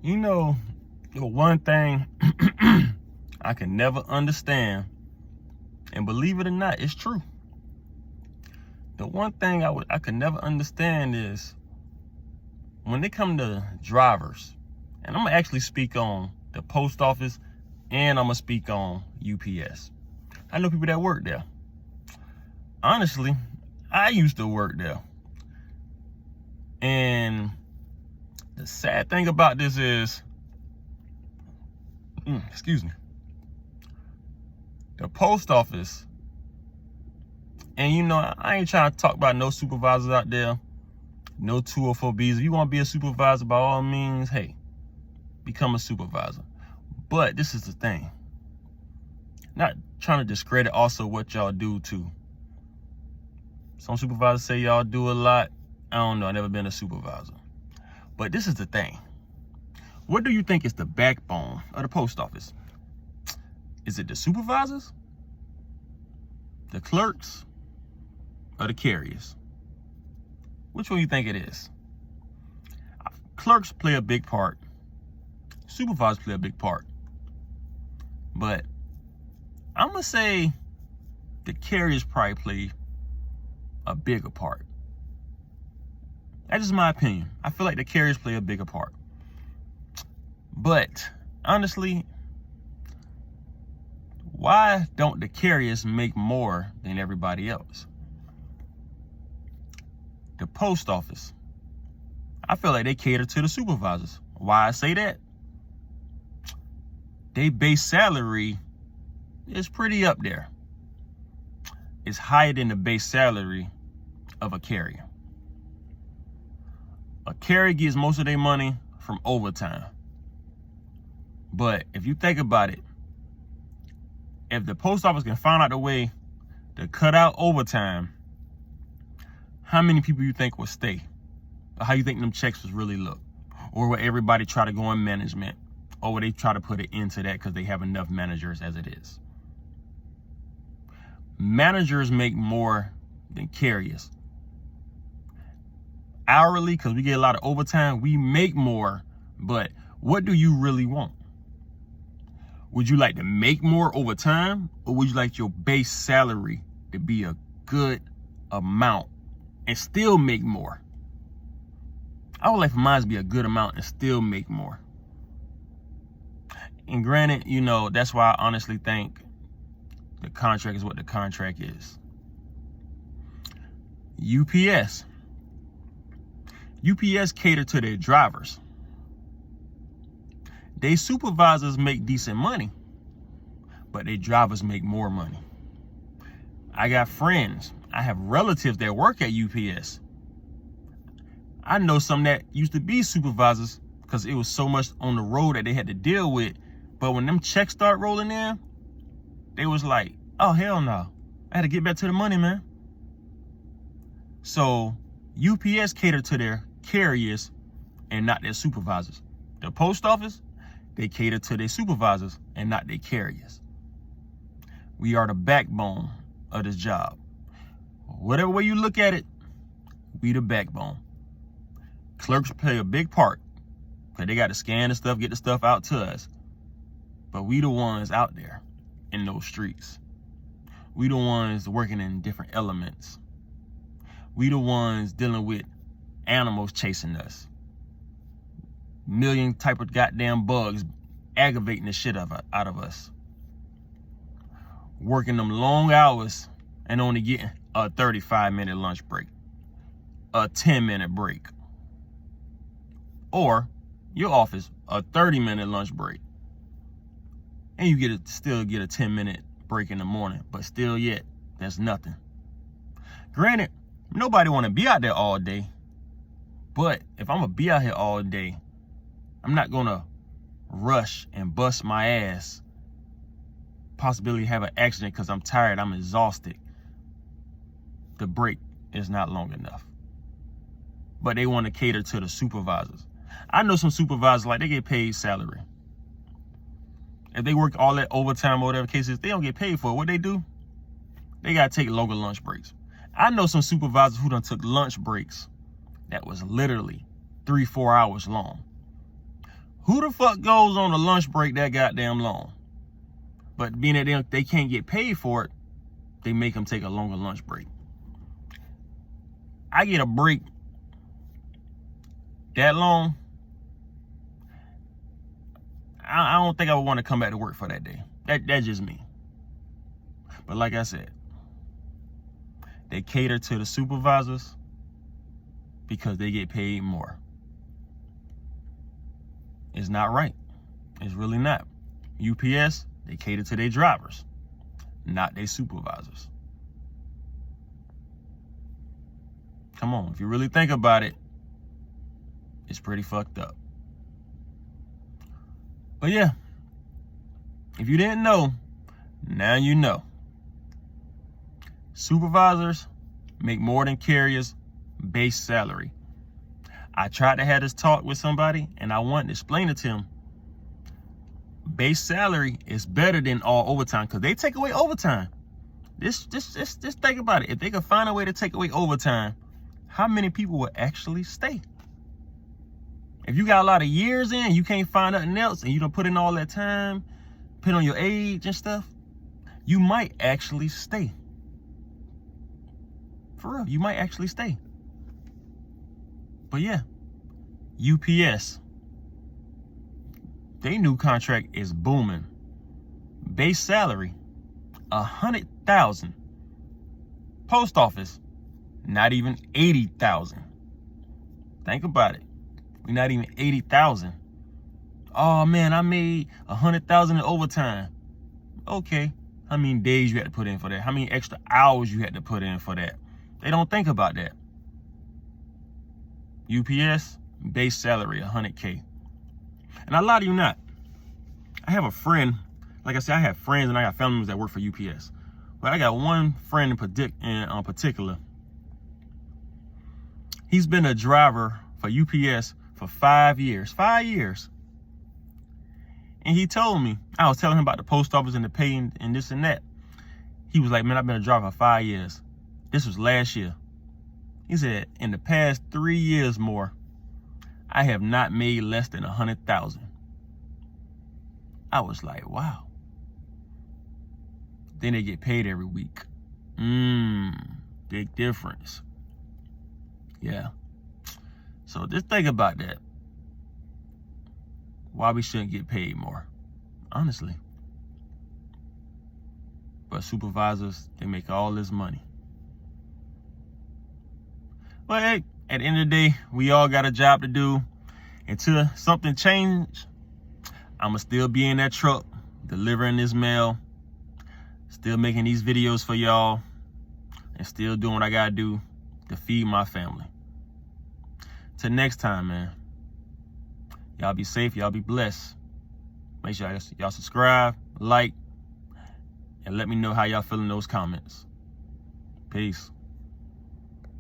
You know, the one thing I can never understand, and believe it or not, it's true. The one thing I could never understand is when it come to drivers, and I'm gonna actually speak on the post office and I'm gonna speak on UPS. I know people that work there. Honestly, I used to work there. And the sad thing about this is, excuse me, the post office, and you know, I ain't trying to talk about no supervisors out there, no 204Bs. If you want to be a supervisor, by all means, hey, become a supervisor. But this is the thing. Not trying to discredit also what y'all do too. Some supervisors say y'all do a lot. I don't know, I've never been a supervisor. But this is the thing. What do you think is the backbone of the post office? Is it the supervisors, the clerks, or the carriers? Which one do you think it is? Clerks play a big part. Supervisors play a big part. But I'm going to say the carriers probably play a bigger part. That's just my opinion. I feel like the carriers play a bigger part. But honestly, why don't the carriers make more than everybody else? The post office, I feel like they cater to the supervisors. Why I say that? Their base salary is pretty up there. It's higher than the base salary of a carrier. A carrier gets most of their money from overtime. But if you think about it, if the post office can find out the way to cut out overtime, how many people you think will stay? Or how you think them checks would really look? Or will everybody try to go in management? Or will they try to put it into that because they have enough managers as it is? Managers make more than carriers. Hourly, because we get a lot of overtime, we make more. But what do you really want? Would you like to make more over time, or would you like your base salary to be a good amount and still make more? I would like for mine to be a good amount and still make more. And granted, you know, that's why I honestly think the contract is what the contract is. UPS cater to their drivers. They supervisors make decent money, but they drivers make more money. I got friends, I have relatives that work at UPS. I know some that used to be supervisors because it was so much on the road that they had to deal with. But when them checks start rolling in, they was like, oh, hell no. I had to get back to the money, man. So UPS cater to their carriers and not their supervisors. The post office, they cater to their supervisors and not their carriers. We are the backbone of this job. Whatever way you look at it, we the backbone. Clerks play a big part because they got to scan the stuff, get the stuff out to us. But we the ones out there in those streets. We the ones working in different elements. We the ones dealing with animals chasing us. Million type of goddamn bugs aggravating the shit out of us. Working them long hours and only getting a 35-minute lunch break. A 10-minute break. Or your office, a 30-minute lunch break. And you still get a 10-minute break in the morning. But still yet, that's nothing. Granted, nobody want to be out there all day. But if I'm going to be out here all day, I'm not going to rush and bust my ass. Possibility have an accident because I'm tired, I'm exhausted. The break is not long enough. But they want to cater to the supervisors. I know some supervisors, like, they get paid salary. If they work all that overtime or whatever cases, they don't get paid for it. What they do? They got to take longer lunch breaks. I know some supervisors who done took lunch breaks that was literally 3-4 hours long. Who the fuck goes on a lunch break that goddamn long? But being that they can't get paid for it, they make them take a longer lunch break. I get a break that long, I don't think I would want to come back to work for that day. That's just me. But like I said, they cater to the supervisors because they get paid more. It's not right. It's really not. UPS, they cater to their drivers, not their supervisors. Come on, if you really think about it, it's pretty fucked up. But yeah, if you didn't know, now you know. Supervisors make more than carriers' base salary. I tried to have this talk with somebody, and I wanted to explain it to him. Base salary is better than all overtime because they take away overtime. Just think about it. If they could find a way to take away overtime, how many people would actually stay? If you got a lot of years in, you can't find nothing else, and you don't put in all that time, put on your age and stuff, you might actually stay. For real, you might actually stay. But yeah, UPS, their new contract is booming. Base salary, $100,000. Post office, not even $80,000. Think about it. We're not even $80,000. Oh man, I made $100,000 in overtime. Okay, how many days you had to put in for that? How many extra hours you had to put in for that? They don't think about that. UPS, base salary, $100K. And I lie to you not. I have a friend, like I said, I have friends and I got family members that work for UPS. But I got one friend in particular. He's been a driver for UPS for 5 years. 5 years. And he told me, I was telling him about the post office and the pay and this and that. He was like, man, I've been a driver for 5 years. This was last year. He said, in the past 3 years more, I have not made less than 100,000. I was like, wow. Then they get paid every week. Big difference. Yeah. So just think about that. Why we shouldn't get paid more, honestly. But supervisors, they make all this money. But hey, at the end of the day, we all got a job to do. Until something change, I'ma still be in that truck, delivering this mail, still making these videos for y'all, and still doing what I gotta do to feed my family. Till next time, man. Y'all be safe, y'all be blessed. Make sure y'all subscribe, like, and let me know how y'all feel in those comments. Peace.